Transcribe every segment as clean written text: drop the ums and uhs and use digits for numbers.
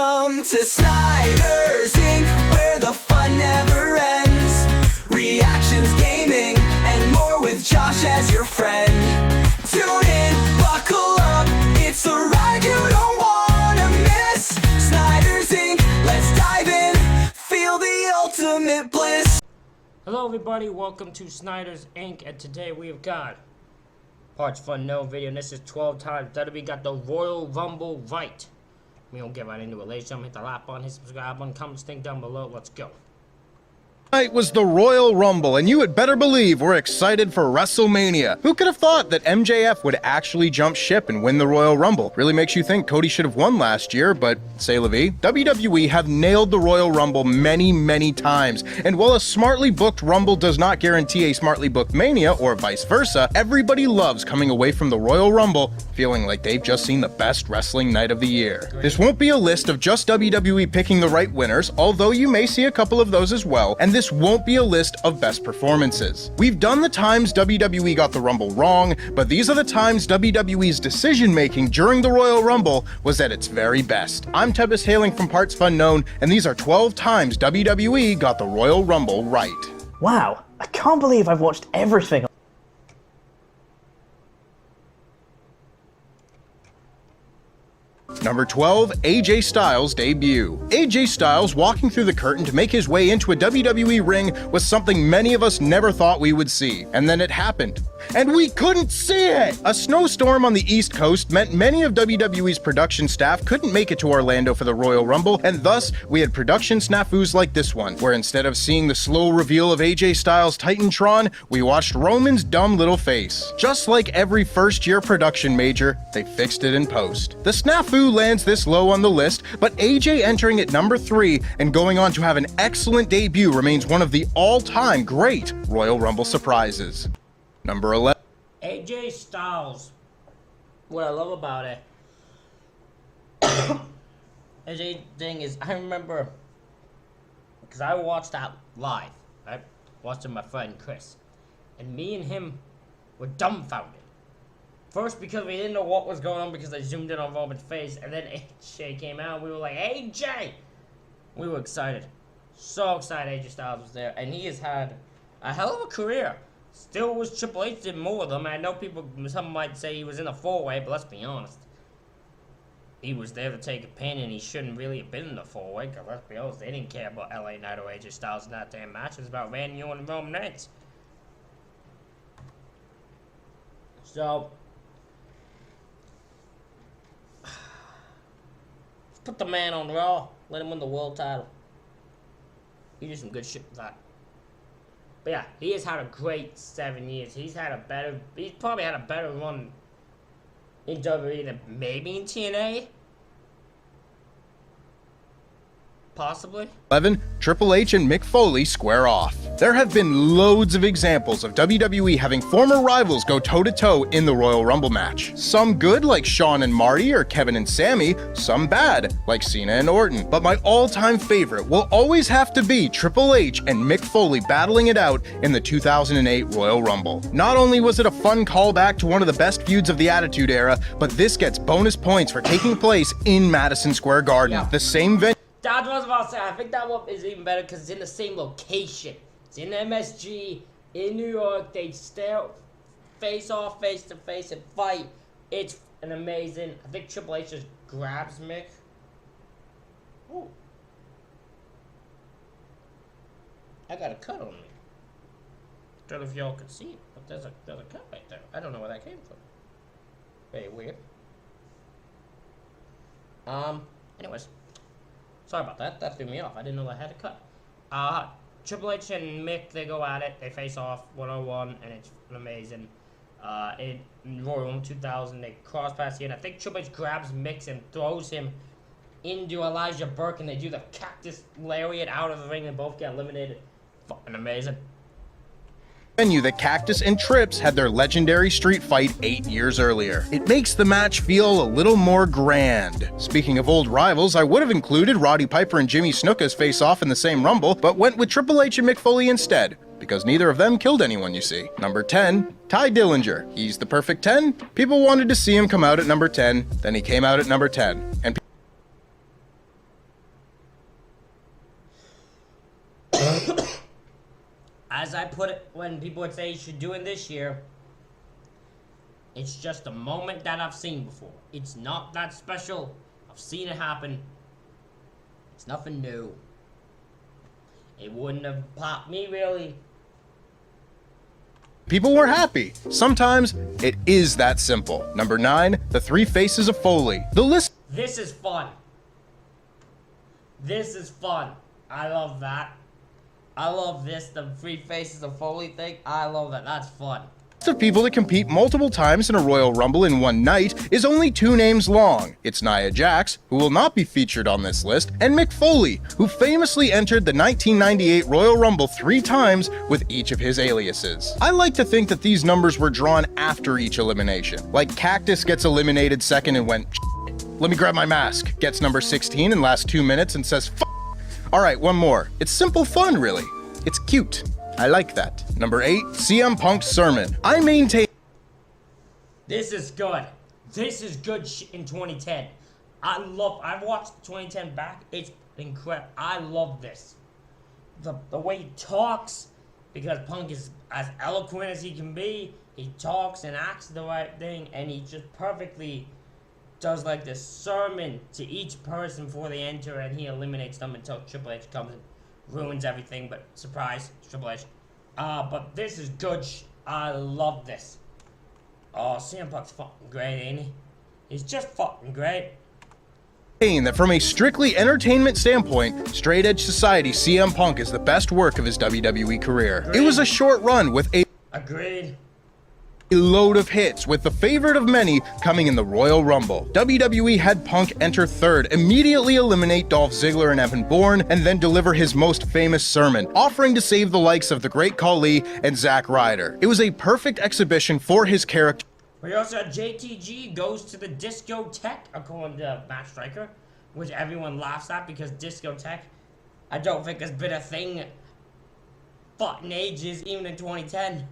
Welcome to Snyder's Inc., where the fun never ends. Reactions, gaming, and more with Josh as your friend. Tune in, buckle up, it's a ride you don't wanna miss. Snyder's Inc., let's dive in, feel the ultimate bliss. Hello everybody, welcome to Snyder's Inc. And today we have got Parts Fun No video, and this is 12 times WWE got the Royal Rumble right. We don't get right into it, ladies and gentlemen. Hit the like button, hit subscribe button, comment, thing down below. Let's go. Tonight was the Royal Rumble, and you had better believe we're excited for WrestleMania. Who could have thought that MJF would actually jump ship and win the Royal Rumble? Really makes you think Cody should have won last year, but c'est la vie. WWE have nailed the Royal Rumble many times, and while a smartly booked Rumble does not guarantee a smartly booked Mania, or vice versa, everybody loves coming away from the Royal Rumble feeling like they've just seen the best wrestling night of the year. This won't be a list of just WWE picking the right winners, although you may see a couple of those as well, and this won't be a list of best performances. We've done the times WWE got the Rumble wrong, but these are the times WWE's decision-making during the Royal Rumble was at its very best. I'm Tebis, hailing from Parts Fun Known, and these are 12 times WWE got the Royal Rumble right. Wow, I can't believe I've watched everything. Number 12, AJ Styles' debut. AJ Styles walking through the curtain to make his way into a WWE ring was something many of us never thought we would see. And then it happened. And we couldn't see it! A snowstorm on the East Coast meant many of WWE's production staff couldn't make it to Orlando for the Royal Rumble, and thus we had production snafus like this one, where instead of seeing the slow reveal of AJ Styles' Titantron, we watched Roman's dumb little face. Just like every first-year production major, they fixed it in post. The snafu lands this low on the list, but AJ entering at number 3 and going on to have an excellent debut remains one of the all-time great Royal Rumble surprises. Number 11. AJ Styles. What I love about it. AJ thing is, I remember, because I watched that live. I watched it with my friend Chris. And me and him were dumbfounded. First, because we didn't know what was going on because they zoomed in on Roman's face, and then AJ came out and we were like, AJ! We were excited. So excited AJ Styles was there, and he has had a hell of a career. Still was Triple H did more of them. I know some might say he was in a 4-way, but let's be honest. He was there to take a pin, and he shouldn't really have been in the 4-way, because let's be honest, they didn't care about LA Knight or AJ Styles in that damn match. It was about Randy Orton and Roman Reigns. So, put the man on Raw. Let him win the world title. He did some good shit with that. But yeah, he has had a great 7 years. He's probably had a better run in WWE than maybe in TNA. Possibly. 11. Triple H and Mick Foley square off. There have been loads of examples of WWE having former rivals go toe-to-toe in the Royal Rumble match. Some good, like Shawn and Marty or Kevin and Sammy, some bad, like Cena and Orton. But my all-time favorite will always have to be Triple H and Mick Foley battling it out in the 2008 Royal Rumble. Not only was it a fun callback to one of the best feuds of the Attitude Era, but this gets bonus points for taking place in Madison Square Garden, the same venue. That's what I was about to say. I think that one is even better because it's in the same location. It's in MSG, in New York. They stare face off, face to face, and fight. It's an amazing. I think Triple H just grabs Mick. Ooh. I got a cut on me. Don't know if y'all can see it, but there's a cut right there. I don't know where that came from. Very weird. Anyways. Sorry about that. That threw me off. I didn't know I had a cut. Triple H and Mick, they go at it. They face off 1-on-1, and it's amazing. In Royal Rumble 2000, they cross pass here, and I think Triple H grabs Mick and throws him into Elijah Burke, and they do the cactus lariat out of the ring, and both get eliminated. Fucking amazing. Venue that Cactus and Trips had their legendary street fight 8 years earlier. It makes the match feel a little more grand. Speaking of old rivals, I would have included Roddy Piper and Jimmy Snuka's face-off in the same Rumble, but went with Triple H and Mick Foley instead, because neither of them killed anyone, you see. Number 10, Ty Dillinger. He's the perfect 10. People wanted to see him come out at number 10, then he came out at number 10. And as I put it when people would say you should do it this year, it's just a moment that I've seen before. It's not that special. I've seen it happen. It's nothing new. It wouldn't have popped me really. People were happy. Sometimes it is that simple. Number 9, the 3 faces of Foley. The list. This is fun. This is fun. I love that. I love this, the 3 faces of Foley thing. I love that. That's fun. Of people that compete multiple times in a Royal Rumble in one night is only 2 names long. It's Nia Jax, who will not be featured on this list, and Mick Foley, who famously entered the 1998 Royal Rumble 3 times with each of his aliases. I like to think that these numbers were drawn after each elimination. Like Cactus gets eliminated second and went, let me grab my mask, gets number 16 and lasts 2 minutes and says, F. Alright, one more. It's simple fun, really. It's cute. I like that. Number 8, CM Punk's sermon. I maintain. This is good. This is good in 2010. I've watched 2010 back. It's incredible. I love this. The way he talks, because Punk is as eloquent as he can be. He talks and acts the right thing, and he just perfectly does like this sermon to each person before they enter, and he eliminates them until Triple H comes in. Ruins everything, but surprise, Triple H. But this is good. I love this. Oh, CM Punk's fucking great, ain't he? He's just fucking great. That from a strictly entertainment standpoint, Straight Edge Society CM Punk is the best work of his WWE career. Agreed. It was a short run with a load of hits, with the favorite of many coming in the Royal Rumble. WWE had Punk enter third, immediately eliminate Dolph Ziggler and Evan Bourne, and then deliver his most famous sermon, offering to save the likes of the Great Khali and Zack Ryder. It was a perfect exhibition for his character. We also had JTG goes to the discotheque, according to Matt Striker, which everyone laughs at because discotheque, I don't think has been a thing fucking ages, even in 2010.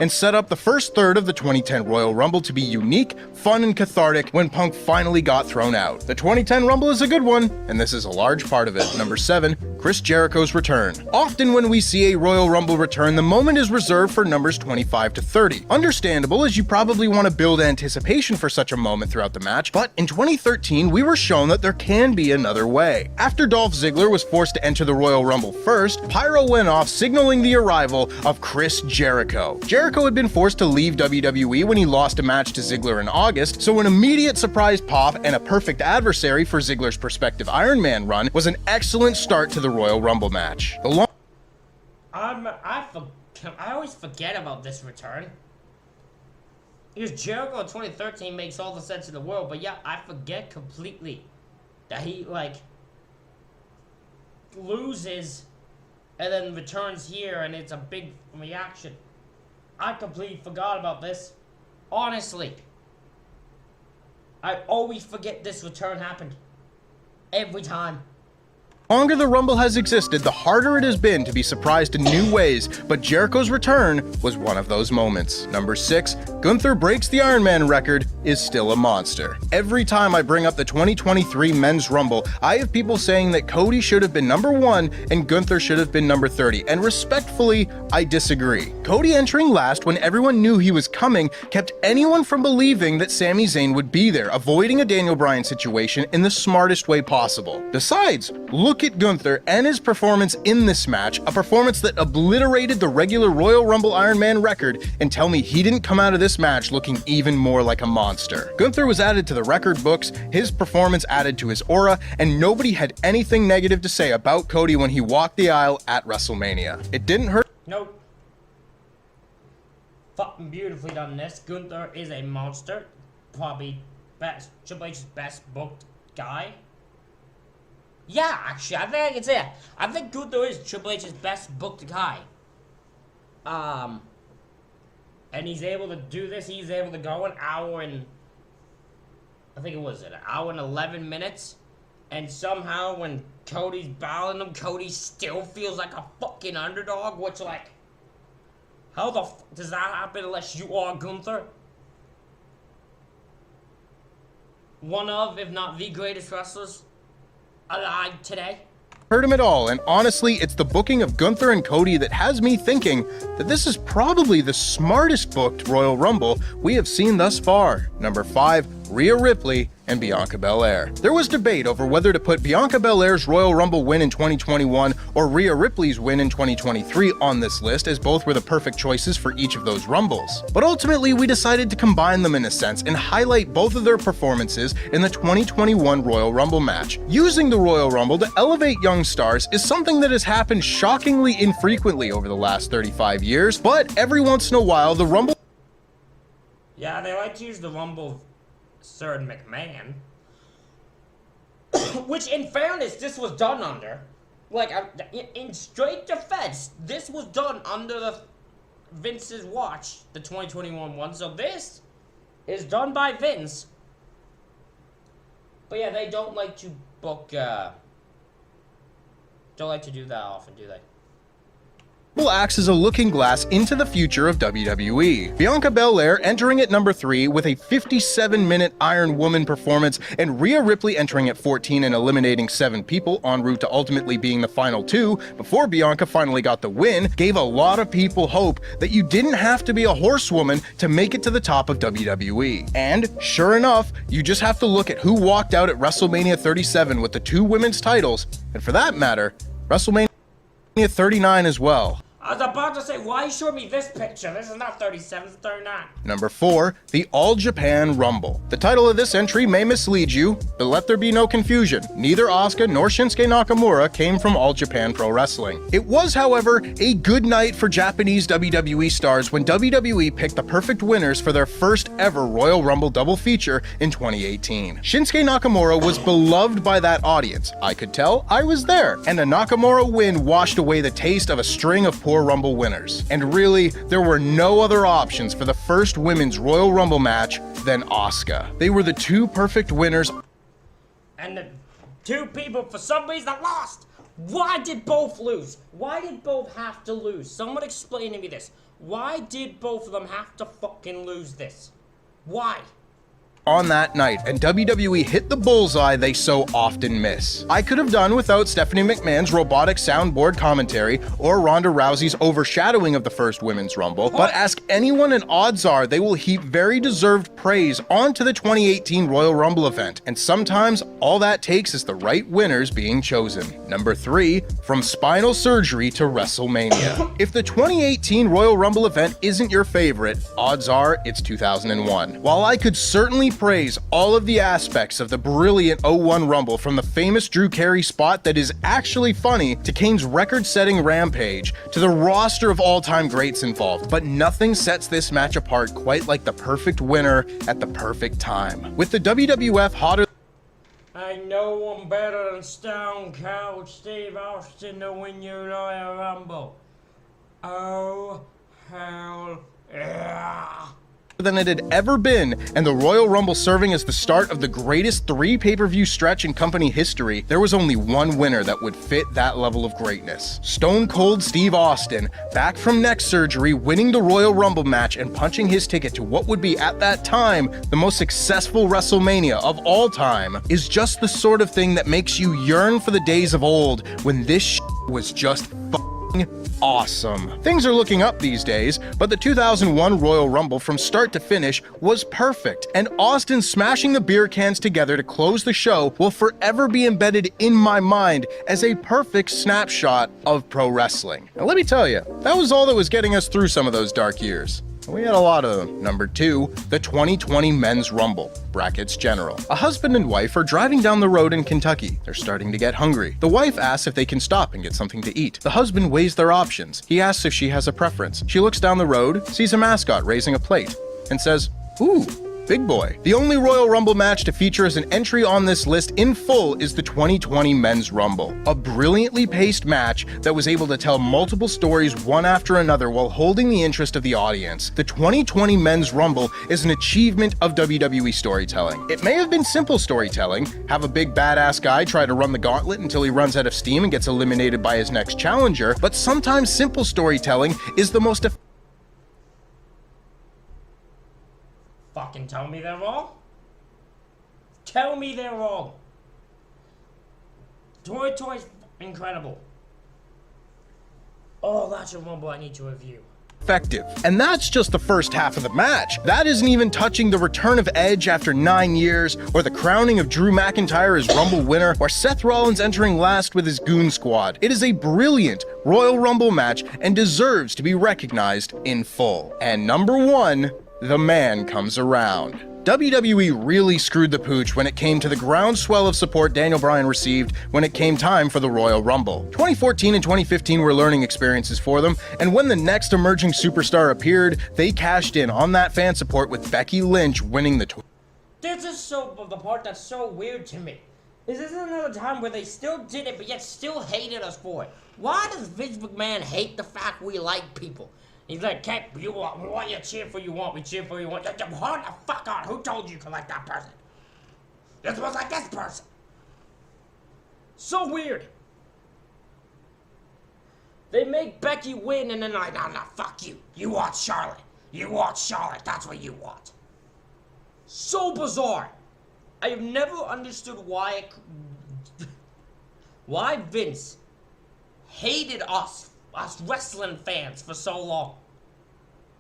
And set up the first third of the 2010 Royal Rumble to be unique, fun, and cathartic when Punk finally got thrown out. The 2010 Rumble is a good one, and this is a large part of it. Number 7, Chris Jericho's return. Often when we see a Royal Rumble return, the moment is reserved for numbers 25 to 30. Understandable, as you probably want to build anticipation for such a moment throughout the match, but in 2013, we were shown that there can be another way. After Dolph Ziggler was forced to enter the Royal Rumble first, Pyro went off, signaling the arrival of Chris Jericho. Jericho had been forced to leave WWE when he lost a match to Ziggler in August, so an immediate surprise pop and a perfect adversary for Ziggler's prospective Iron Man run was an excellent start to the Royal Rumble match. I always forget about this return. Because Jericho in 2013 makes all the sense in the world, but yeah, I forget completely that he, loses and then returns here and it's a big reaction. I completely forgot about this. Honestly. I always forget this return happened. Every time. The longer the Rumble has existed, the harder it has been to be surprised in new ways, but Jericho's return was one of those moments. Number 6, Gunther breaks the Iron Man record, is still a monster. Every time I bring up the 2023 Men's Rumble, I have people saying that Cody should have been number 1 and Gunther should have been number 30, and respectfully, I disagree. Cody entering last when everyone knew he was coming kept anyone from believing that Sami Zayn would be there, avoiding a Daniel Bryan situation in the smartest way possible. Besides, look at Gunther and his performance in this match, a performance that obliterated the regular Royal Rumble Iron Man record, and tell me he didn't come out of this match looking even more like a monster. Gunther was added to the record books, his performance added to his aura, and nobody had anything negative to say about Cody when he walked the aisle at WrestleMania. It didn't hurt. Nope. Fucking beautifully done this. Gunther is a monster. Probably Triple H's best booked guy. Yeah, actually, I think I can say that. I think Gunther is Triple H's best booked guy. And he's able to do this. He's able to go an hour and... I think it was an hour and 11 minutes. And somehow when Cody's battling him, Cody still feels like a fucking underdog. Which, how the f does that happen unless you are Gunther? One of, if not the greatest wrestlers alive today. heard him at all, and honestly, it's the booking of Gunther and Cody that has me thinking that this is probably the smartest booked Royal Rumble we have seen thus far. Number 5, Rhea Ripley and Bianca Belair. There was debate over whether to put Bianca Belair's Royal Rumble win in 2021 or Rhea Ripley's win in 2023 on this list, as both were the perfect choices for each of those Rumbles. But ultimately, we decided to combine them in a sense and highlight both of their performances in the 2021 Royal Rumble match. Using the Royal Rumble to elevate young stars is something that has happened shockingly infrequently over the last 35 years, but every once in a while, the Rumble... Yeah, they like to use the Rumble Sir and McMahon. Which, in fairness, this was done under. Like, in straight defense, this was done under the Vince's watch, the 2021 one. So this is done by Vince. But yeah, they don't like to book, don't like to do that often, do they? acts as a looking glass into the future of WWE. Bianca Belair entering at number 3 with a 57-minute Iron Woman performance, and Rhea Ripley entering at 14 and eliminating 7 people en route to ultimately being the final 2 before Bianca finally got the win, gave a lot of people hope that you didn't have to be a horsewoman to make it to the top of WWE. And sure enough, you just have to look at who walked out at WrestleMania 37 with the 2 women's titles, and for that matter, WrestleMania 39 as well. I was about to say, why you showing me this picture? This is not 37, it's 39. Number 4, the All Japan Rumble. The title of this entry may mislead you, but let there be no confusion. Neither Asuka nor Shinsuke Nakamura came from All Japan Pro Wrestling. It was, however, a good night for Japanese WWE stars when WWE picked the perfect winners for their first ever Royal Rumble double feature in 2018. Shinsuke Nakamura was beloved by that audience. I could tell I was there. And a Nakamura win washed away the taste of a string of poor Rumble winners. And really, there were no other options for the first women's Royal Rumble match than Asuka. They were the 2 perfect winners. And the 2 people, for some reason, lost. Why did both lose? Why did both have to lose? Someone explain to me this. Why did both of them have to fucking lose this? Why? On that night, and WWE hit the bullseye they so often miss. I could have done without Stephanie McMahon's robotic soundboard commentary or Ronda Rousey's overshadowing of the first Women's Rumble, but ask anyone and odds are they will heap very deserved praise onto the 2018 Royal Rumble event, and sometimes all that takes is the right winners being chosen. Number 3, from spinal surgery to WrestleMania. If the 2018 Royal Rumble event isn't your favorite, odds are it's 2001. While I could certainly praise all of the aspects of the brilliant 01 Rumble, from the famous Drew Carey spot that is actually funny to Kane's record-setting Rampage to the roster of all-time greats involved, but nothing sets this match apart quite like the perfect winner at the perfect time. With the WWF hotter Ain't no one better than Stone Cold Steve Austin to win your Royal Rumble. Oh, hell yeah. than it had ever been, and the Royal Rumble serving as the start of the greatest 3 pay-per-view stretch in company history, there was only one winner that would fit that level of greatness. Stone Cold Steve Austin, back from neck surgery, winning the Royal Rumble match and punching his ticket to what would be at that time the most successful WrestleMania of all time, is just the sort of thing that makes you yearn for the days of old when this was just awesome. Things are looking up these days, but the 2001 Royal Rumble from start to finish was perfect, and Austin smashing the beer cans together to close the show will forever be embedded in my mind as a perfect snapshot of pro wrestling. Now let me tell you, that was all that was getting us through some of those dark years. We had a lot of them. Number 2, the 2020 Men's Rumble, brackets general. A husband and wife are driving down the road in Kentucky. They're starting to get hungry. The wife asks if they can stop and get something to eat. The husband weighs their options. He asks if she has a preference. She looks down the road, sees a mascot raising a plate, and says, "Ooh, big boy." The only Royal Rumble match to feature as an entry on this list in full is the 2020 Men's Rumble. A brilliantly paced match that was able to tell multiple stories one after another while holding the interest of the audience. The 2020 Men's Rumble is an achievement of WWE storytelling. It may have been simple storytelling, have a big badass guy try to run the gauntlet until he runs out of steam and gets eliminated by his next challenger, but sometimes simple storytelling is the most effective. Fucking tell me they're wrong. Tell me they're wrong. Toy Toys Incredible. Oh, that's a Rumble I need to review. Effective. And that's just the first half of the match. That isn't even touching the return of Edge after 9 years, or the crowning of Drew McIntyre as Rumble winner, or Seth Rollins entering last with his Goon Squad. It is a brilliant Royal Rumble match and deserves to be recognized in full. And number 1, the man comes around. WWE really screwed the pooch when it came to the groundswell of support Daniel Bryan received when it came time for the Royal Rumble. 2014 and 2015 were learning experiences for them, and when the next emerging superstar appeared, they cashed in on that fan support with Becky Lynch winning the tour. This is the part that's so weird to me. Is this another time where they still did it, but yet still hated us for it? Why does Vince McMahon hate the fact we like people? He's like, Cap, we want you to cheer for you want, we cheer for you want. Hold the fuck on, who told you to like that person? You're supposed to like this person. So weird. They make Becky win and then they're like, no, fuck you. You want Charlotte. You want Charlotte, that's what you want. So bizarre. I have never understood why Vince hated us wrestling fans for so long.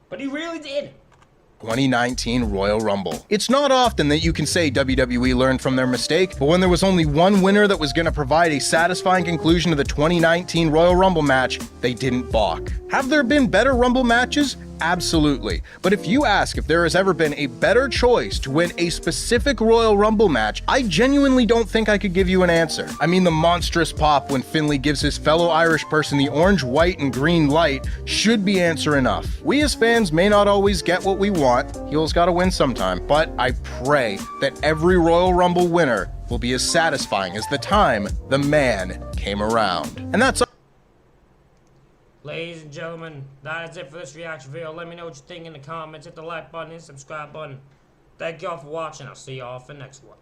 But he really did. 2019 Royal Rumble. It's not often that you can say WWE learned from their mistake, but when there was only one winner that was going to provide a satisfying conclusion to the 2019 Royal Rumble match, they didn't balk. Have there been better Rumble matches? Absolutely. But if you ask if there has ever been a better choice to win a specific Royal Rumble match, I genuinely don't think I could give you an answer. I mean, the monstrous pop when Finlay gives his fellow Irish person the orange, white, and green light should be answer enough. We as fans may not always get what we want. Heels gotta win sometime. But I pray that every Royal Rumble winner will be as satisfying as the time the man came around. And that's Ladies and gentlemen, that is it for this reaction video. Let me know what you think in the comments. Hit the like button and subscribe button. Thank y'all for watching. I'll see y'all for the next one.